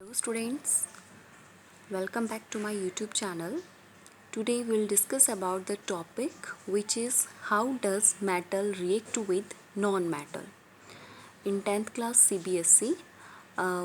Hello students, welcome back to my YouTube channel. Today we'll discuss about the topic which is how does metal react with non-metal. In 10th class CBSE,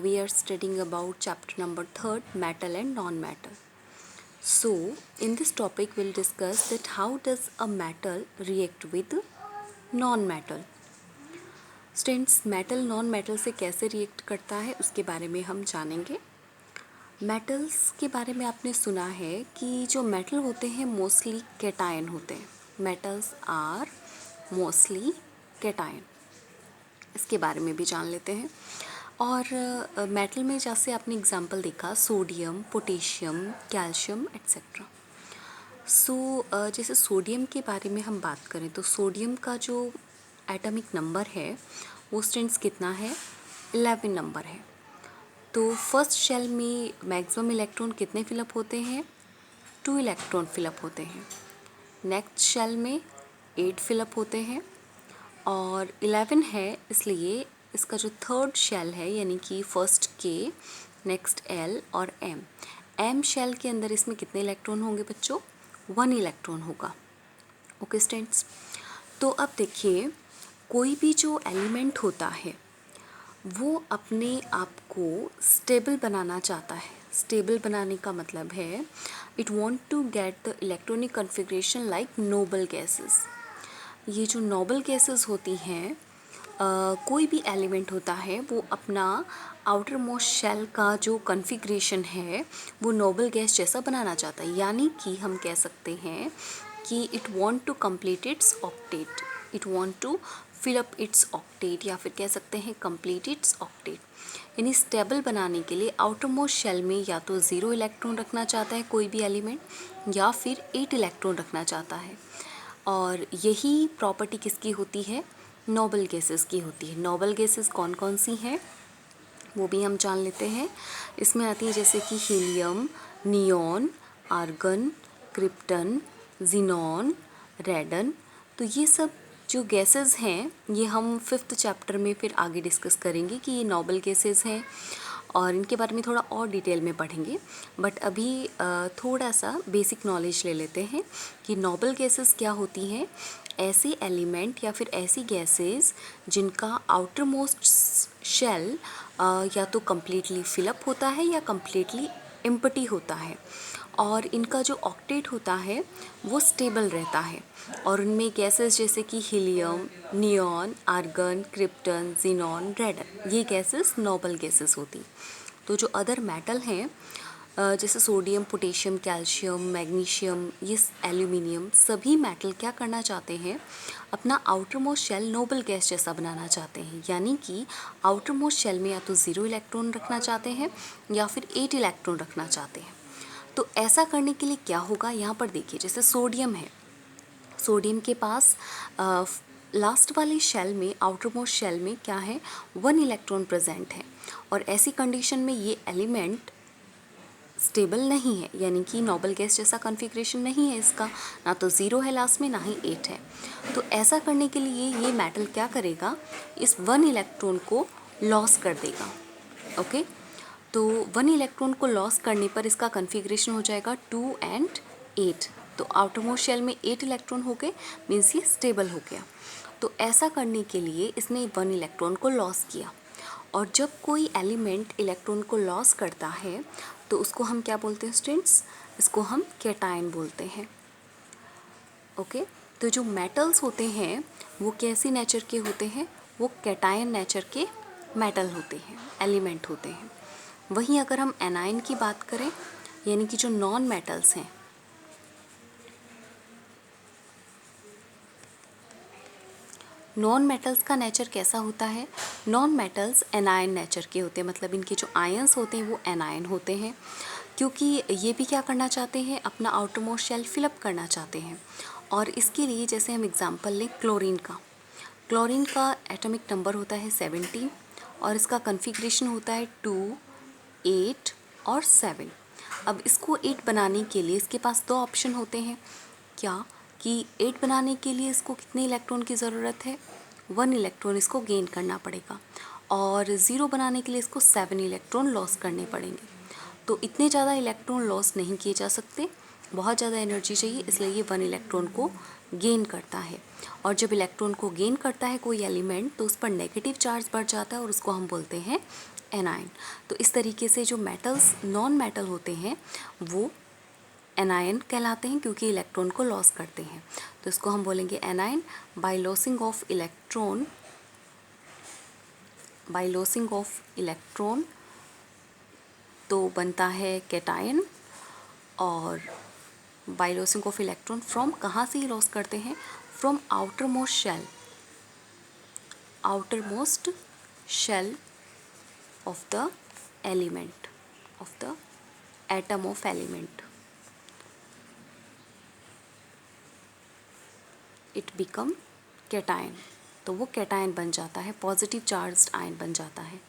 we are studying about chapter number 3 metal and non-metal. So in this topic we'll discuss that how does a metal react with non-metal. Students metal non metal से कैसे react करता है उसके बारे में हम जानेंगे। Metals के बारे में आपने सुना है कि जो मेटल होते हैं मोस्टली कैटायन होते हैं। मेटल्स आर मोस्टली कैटायन, इसके बारे में भी जान लेते हैं। और मेटल में जैसे आपने एग्जांपल देखा सोडियम, पोटेशियम, कैल्शियम एट्सेट्रा। जैसे सोडियम के बारे में हम बात करें तो सोडियम का जो एटॉमिक नंबर है वो स्टूडेंट्स कितना है, 11 नंबर है। तो फर्स्ट शेल में मैक्सिमम इलेक्ट्रॉन कितने फिलअप होते हैं, 2 इलेक्ट्रॉन फिलअप होते हैं। नेक्स्ट शेल में 8 फिलअप होते हैं और 11 है, इसलिए इसका जो थर्ड शेल है यानी कि फर्स्ट के, नेक्स्ट एल और एम शेल के अंदर इसमें कितने इलेक्ट्रॉन होंगे बच्चों, 1 इलेक्ट्रॉन होगा। ओके स्टूडेंट्स, तो अब देखिए कोई भी जो एलिमेंट होता है वो अपने आप को स्टेबल बनाना चाहता है। स्टेबल बनाने का मतलब है it want to get the electronic configuration like noble gases. ये जो नोबल गैसेस होती हैं, कोई भी एलिमेंट होता है वो अपना आउटर मोस्ट शेल का जो कॉन्फ़िगरेशन है वो नोबल गैस जैसा बनाना चाहता है। यानी कि हम कह सकते हैं कि it want to complete its octet, it want to fill up its octet, या फिर कह सकते हैं कंप्लीट इट्स ऑक्टेट। यानी स्टेबल बनाने के लिए आउटर मोस्ट शेल में या तो 0 इलेक्ट्रॉन रखना चाहता है कोई भी एलिमेंट, या फिर 8 इलेक्ट्रॉन रखना चाहता है। और यही प्रॉपर्टी किसकी होती है, नोबल गैसेस की होती है। नोबल गैसेस कौन कौन सी हैं वो भी हम जान लेते हैं। इसमें आती है जैसे कि helium, neon, argon, krypton, xenon, radon. तो ये सब जो गैसेस हैं ये हम 5th चैप्टर में फिर आगे डिस्कस करेंगे कि ये नोबल गैसेस हैं और इनके बारे में थोड़ा और डिटेल में पढ़ेंगे। बट अभी थोड़ा सा बेसिक नॉलेज ले लेते हैं कि नोबल गैसेस क्या होती हैं। ऐसे एलिमेंट या फिर ऐसी गैसेस जिनका आउटर मोस्ट शेल या तो कम्प्लीटली फिलअप होता है या कम्प्लीटली एम्प्टी होता है, और इनका जो ऑक्टेट होता है वो स्टेबल रहता है। और उनमें गैसेस जैसे कि helium, neon, argon, krypton, xenon, radon, ये गैसेस नोबल गैसेस होती। तो जो अदर मेटल हैं जैसे सोडियम, पोटेशियम, कैल्शियम, मैग्नीशियम, ये एल्यूमिनियम, सभी मेटल क्या करना चाहते हैं, अपना outermost shell noble gas जैसा बनाना चाहते हैं। यानी कि आउटर मोस्ट शेल में या तो 0 इलेक्ट्रॉन रखना चाहते हैं या फिर 8 इलेक्ट्रॉन रखना चाहते हैं। तो ऐसा करने के लिए क्या होगा, यहाँ पर देखिए जैसे सोडियम है, सोडियम के पास लास्ट वाले शेल में, आउटर मोस्ट शेल में क्या है, 1 इलेक्ट्रॉन प्रेजेंट है। और ऐसी कंडीशन में ये एलिमेंट स्टेबल नहीं है, यानी कि नोबल गैस जैसा कॉन्फ़िगरेशन नहीं है इसका, ना तो 0 है लास्ट में ना ही 8 है। तो ऐसा करने के लिए ये मेटल क्या करेगा, इस 1 इलेक्ट्रॉन को लॉस कर देगा। ओके, तो 1 इलेक्ट्रॉन को लॉस करने पर इसका कॉन्फ़िगरेशन हो जाएगा 2 and 8। तो आउटर मोस्ट शेल में 8 इलेक्ट्रॉन हो गए, मीन्स ये स्टेबल हो गया। तो ऐसा करने के लिए इसने 1 इलेक्ट्रॉन को लॉस किया। और जब कोई एलिमेंट इलेक्ट्रॉन को लॉस करता है तो उसको हम क्या बोलते हैं स्टूडेंट्स, इसको हम कैटायन बोलते हैं। ओके, तो जो मेटल्स होते हैं वो कैसी नेचर के होते हैं, वो कैटायन नेचर के मेटल होते हैं, एलिमेंट होते हैं। वहीं अगर हम एनायन की बात करें, यानी कि जो नॉन मेटल्स हैं, नॉन मेटल्स का नेचर कैसा होता है, नॉन मेटल्स एनायन नेचर के होते हैं। मतलब इनके जो आयंस होते हैं वो एनायन होते हैं, क्योंकि ये भी क्या करना चाहते हैं, अपना आउटर मोस्ट शेल फिलअप करना चाहते हैं। और इसके लिए जैसे हम एग्जांपल लें क्लोरीन का, क्लोरीन का एटॉमिक नंबर होता है 17 और इसका कॉन्फ़िगरेशन होता है 2, 8 और 7। अब इसको 8 बनाने के लिए इसके पास 2 ऑप्शन होते हैं, क्या कि 8 बनाने के लिए इसको कितने इलेक्ट्रॉन की ज़रूरत है, 1 इलेक्ट्रॉन इसको गेन करना पड़ेगा। और ज़ीरो बनाने के लिए इसको 7 इलेक्ट्रॉन लॉस करने पड़ेंगे। तो इतने ज़्यादा इलेक्ट्रॉन लॉस नहीं किए जा सकते, बहुत ज़्यादा एनर्जी चाहिए, इसलिए ये 1 इलेक्ट्रॉन को गेन करता है। और जब इलेक्ट्रॉन को गेन करता है कोई एलिमेंट तो उस पर नेगेटिव चार्ज बढ़ जाता है और उसको हम बोलते हैं एनायन। तो इस तरीके से जो मेटल्स नॉन मेटल होते हैं वो एनायन कहलाते हैं क्योंकि इलेक्ट्रॉन को लॉस करते हैं। तो इसको हम बोलेंगे anion. By losing of electron तो बनता है कैटायन। और by losing of electron from, कहाँ से ही लॉस करते हैं, from outermost shell of the element of the atom of element, it become cation। तो वो कैटायन बन जाता है, पॉजिटिव चार्ज्ड आयन बन जाता है।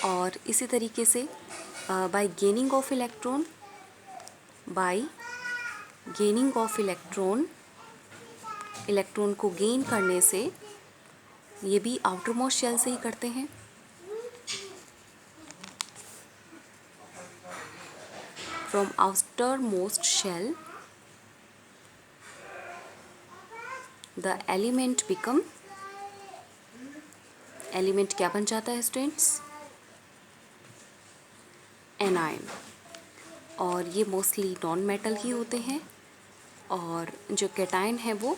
और इसी तरीके से बाय गेनिंग ऑफ इलेक्ट्रॉन को गेन करने से, ये भी आउटरमोस्ट शेल से ही करते हैं। From outermost shell the element क्या बन जाता है स्टूडेंट्स, एनायन। और ये मोस्टली नॉन मेटल ही होते हैं और जो कैटायन है वो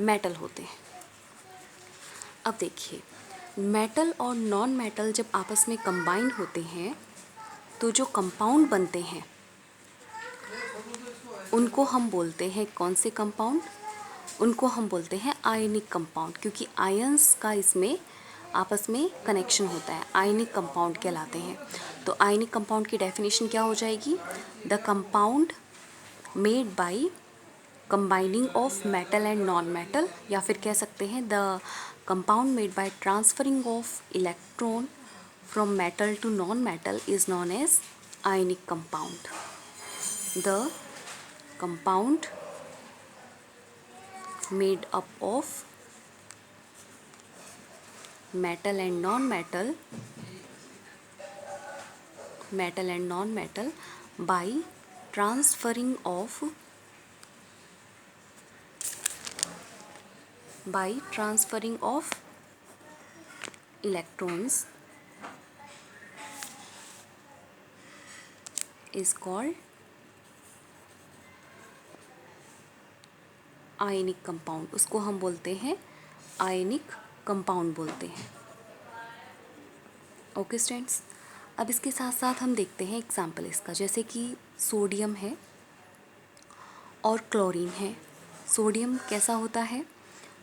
मेटल होते हैं। अब देखिए, मेटल और नॉन मेटल जब आपस में कंबाइन होते हैं तो जो कंपाउंड बनते हैं उनको हम बोलते हैं, कौन से कंपाउंड, उनको हम बोलते हैं आयनिक कंपाउंड, क्योंकि आयंस का इसमें आपस में कनेक्शन होता है, आयनिक कंपाउंड कहलाते हैं। तो आयनिक कंपाउंड की डेफिनेशन क्या हो जाएगी, the compound made by combining of metal and non metal, या फिर कह सकते हैं the compound made by transferring of electron from metal to non metal is known as ionic compound. The compound made up of metal and non-metal by transferring of electrons is called ionic compound. उसको हम बोलते हैं ionic compound बोलते हैं। Okay students, अब इसके साथ साथ हम देखते हैं एग्जाम्पल इसका, जैसे कि सोडियम है और क्लोरीन है। सोडियम कैसा होता है,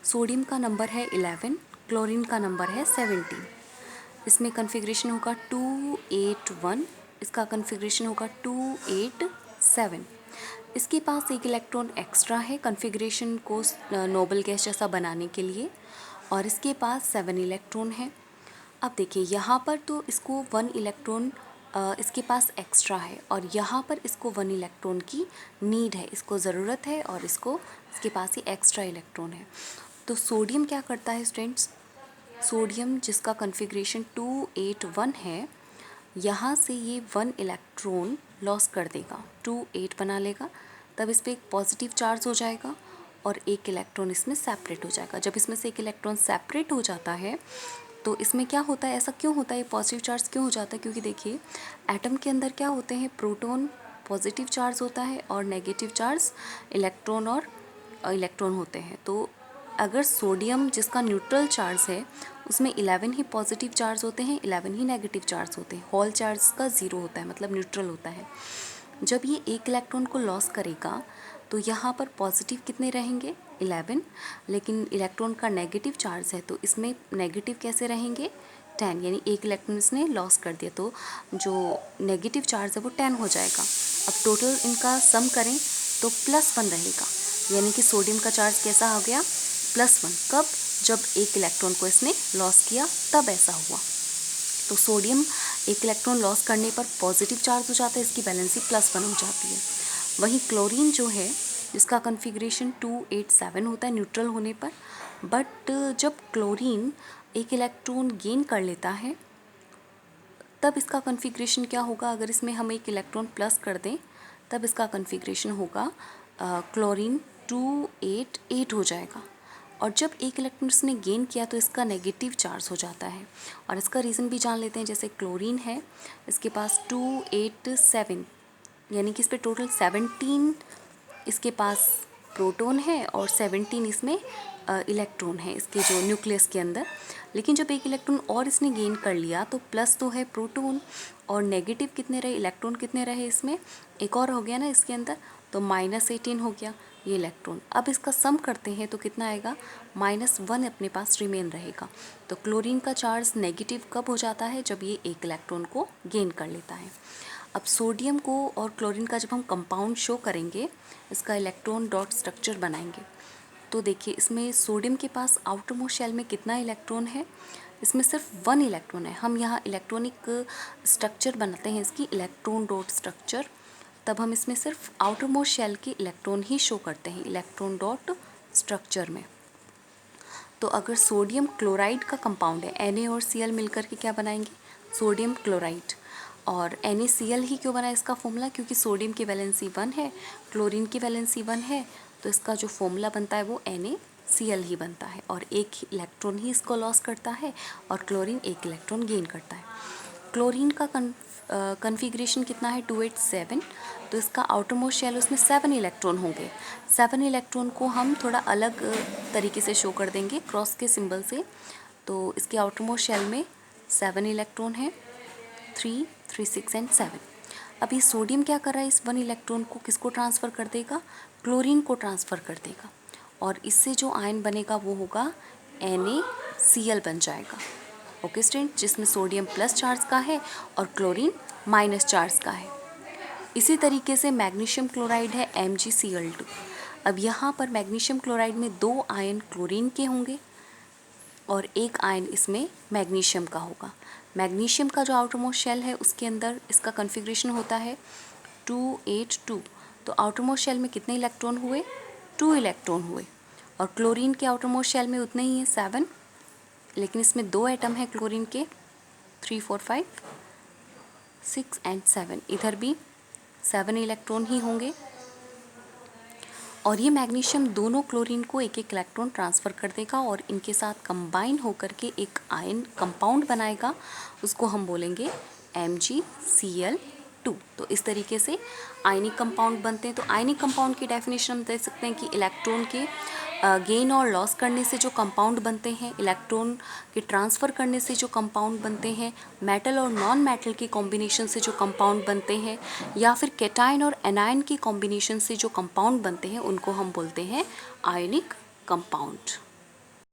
सोडियम का नंबर है 11, क्लोरीन का नंबर है 17। इसमें कन्फिग्रेशन होगा 281, इसका कन्फिग्रेशन होगा 287। इसके पास एक इलेक्ट्रॉन एक्स्ट्रा है कन्फिग्रेशन को नोबल गैस जैसा बनाने के लिए, और इसके पास 7 इलेक्ट्रॉन है। अब देखिए यहाँ पर तो इसको 1 इलेक्ट्रॉन इसके पास एक्स्ट्रा है और यहाँ पर इसको 1 इलेक्ट्रॉन की नीड है, इसको ज़रूरत है, और इसके पास ही एक्स्ट्रा इलेक्ट्रॉन है। तो सोडियम क्या करता है स्टूडेंट्स, सोडियम जिसका कन्फिग्रेशन 281 है, यहाँ से ये 1 इलेक्ट्रॉन लॉस कर देगा, 28 बना लेगा, तब इस पर एक पॉजिटिव चार्ज हो जाएगा और एक इलेक्ट्रॉन इसमें सेपरेट हो जाएगा। जब इसमें से एक इलेक्ट्रॉन सेपरेट हो जाता है तो इसमें क्या होता है, ऐसा क्यों होता है, ये पॉजिटिव चार्ज क्यों हो जाता है, क्योंकि देखिए एटम के अंदर क्या होते हैं, प्रोटॉन पॉजिटिव चार्ज होता है और नेगेटिव चार्ज इलेक्ट्रॉन होते हैं। तो अगर सोडियम जिसका न्यूट्रल चार्ज है उसमें 11 ही पॉजिटिव चार्ज होते हैं, 11 ही नेगेटिव चार्ज होते हैं, होल चार्ज का 0 होता है, मतलब न्यूट्रल होता है। जब ये एक इलेक्ट्रॉन को लॉस करेगा तो यहाँ पर पॉजिटिव कितने रहेंगे, 11, लेकिन इलेक्ट्रॉन का नेगेटिव चार्ज है तो इसमें नेगेटिव कैसे रहेंगे, 10, यानी एक इलेक्ट्रॉन इसने लॉस कर दिया तो जो नेगेटिव चार्ज है वो 10 हो जाएगा। अब टोटल इनका सम करें तो +1 रहेगा, यानी कि सोडियम का चार्ज कैसा हो गया, +1। कब, जब एक इलेक्ट्रॉन को इसने लॉस किया तब ऐसा हुआ। तो सोडियम एक इलेक्ट्रॉन लॉस करने पर पॉजिटिव चार्ज हो जाता है, इसकी वैलेंसी +1 हो जाती है। वहीं क्लोरीन जो है जिसका कन्फिग्रेशन 287 होता है न्यूट्रल होने पर, बट जब क्लोरीन एक इलेक्ट्रॉन गेन कर लेता है, तब इसका कॉन्फ़िगरेशन क्या होगा? अगर इसमें हम एक इलेक्ट्रॉन प्लस कर दें तब इसका कॉन्फ़िगरेशन होगा क्लोरीन 288 हो जाएगा। और जब एक इलेक्ट्रॉन इसने गेन किया तो इसका नेगेटिव चार्ज हो जाता है। और इसका रीज़न भी जान लेते हैं। जैसे क्लोरीन है, इसके पास 287, यानी कि इस पर टोटल 17 इसके पास प्रोटॉन है और 17 इसमें इलेक्ट्रॉन है इसके जो न्यूक्लियस के अंदर। लेकिन जब एक इलेक्ट्रॉन और इसने गेन कर लिया तो प्लस तो है प्रोटॉन और नेगेटिव कितने रहे, इलेक्ट्रॉन कितने रहे इसमें, एक और हो गया ना इसके अंदर, तो -18 हो गया ये इलेक्ट्रॉन। अब इसका सम करते हैं तो कितना आएगा, -1 अपने पास रिमेन रहेगा। तो क्लोरीन का चार्ज नेगेटिव कब हो जाता है? जब ये एक इलेक्ट्रॉन को गेन कर लेता है। अब सोडियम को और क्लोरीन का जब हम कंपाउंड शो करेंगे, इसका इलेक्ट्रॉन डॉट स्ट्रक्चर बनाएंगे, तो देखिए इसमें सोडियम के पास आउटर मोस्ट शेल में कितना इलेक्ट्रॉन है? इसमें सिर्फ 1 इलेक्ट्रॉन है। हम यहाँ इलेक्ट्रॉनिक स्ट्रक्चर बनाते हैं इसकी, इलेक्ट्रॉन डॉट स्ट्रक्चर, तब हम इसमें सिर्फ आउटर मोस्ट शेल के इलेक्ट्रॉन ही शो करते हैं इलेक्ट्रॉन डॉट स्ट्रक्चर में। तो अगर सोडियम क्लोराइड का कंपाउंड है, Na और Cl मिलकर के क्या बनाएंगे, सोडियम क्लोराइड। और NaCl ही क्यों बना इसका फॉर्मूला, क्योंकि सोडियम की वैलेंसी 1 है, क्लोरीन की वैलेंसी 1 है, तो इसका जो फॉर्मूला बनता है वो NaCl ही बनता है। और एक इलेक्ट्रॉन ही इसको लॉस करता है और क्लोरीन एक इलेक्ट्रॉन गेन करता है। क्लोरीन का कन्फिग्रेशन कितना है, 287, तो इसका आउटर मोस्ट शेल उसमें 7 इलेक्ट्रॉन होंगे। 7 इलेक्ट्रॉन को हम थोड़ा अलग तरीके से शो कर देंगे क्रॉस के सिंबल से। तो इसके आउटर मोस्ट शेल में 7 इलेक्ट्रॉन है, 3, 3, 6 एंड 7। अब ये सोडियम क्या कर रहा है, इस 1 इलेक्ट्रॉन को किसको ट्रांसफ़र कर देगा, क्लोरीन को ट्रांसफ़र कर देगा। और इससे जो आयन बनेगा वो होगा NaCl बन जाएगा। ओके स्टूडेंट, जिसमें सोडियम प्लस चार्ज का है और क्लोरीन माइनस चार्ज का है। इसी तरीके से मैग्नीशियम क्लोराइड है MgCl2। अब यहाँ पर मैग्नीशियम क्लोराइड में 2 आयन क्लोरीन के होंगे और 1 आयन इसमें मैग्नीशियम का होगा। मैग्नीशियम का जो आउटर मोस्ट शेल है उसके अंदर इसका कॉन्फ़िगरेशन होता है 282। तो आउटर मोस्ट शेल में कितने इलेक्ट्रॉन हुए, 2 इलेक्ट्रॉन हुए। और क्लोरीन के आउटर मोस्ट शेल में उतने ही हैं, 7, लेकिन इसमें 2 एटम हैं क्लोरीन के, 3, 4, 5, 6 एंड 7। इधर भी 7 इलेक्ट्रॉन ही होंगे। और ये मैग्नीशियम दोनों क्लोरीन को एक एक इलेक्ट्रॉन ट्रांसफ़र कर देगा और इनके साथ कंबाइन होकर के एक आयन कंपाउंड बनाएगा, उसको हम बोलेंगे MgCl2। तो इस तरीके से आयनिक कंपाउंड बनते हैं। तो आयनिक कंपाउंड की डेफिनेशन हम दे सकते हैं कि इलेक्ट्रॉन के गेन और लॉस करने से जो कंपाउंड बनते हैं, इलेक्ट्रॉन के ट्रांसफ़र करने से जो कंपाउंड बनते हैं, मेटल और नॉन मेटल के कॉम्बिनेशन से जो कंपाउंड बनते हैं, या फिर कैटायन और एनायन की कॉम्बिनेशन से जो कंपाउंड बनते हैं, उनको हम बोलते हैं आयनिक कंपाउंड।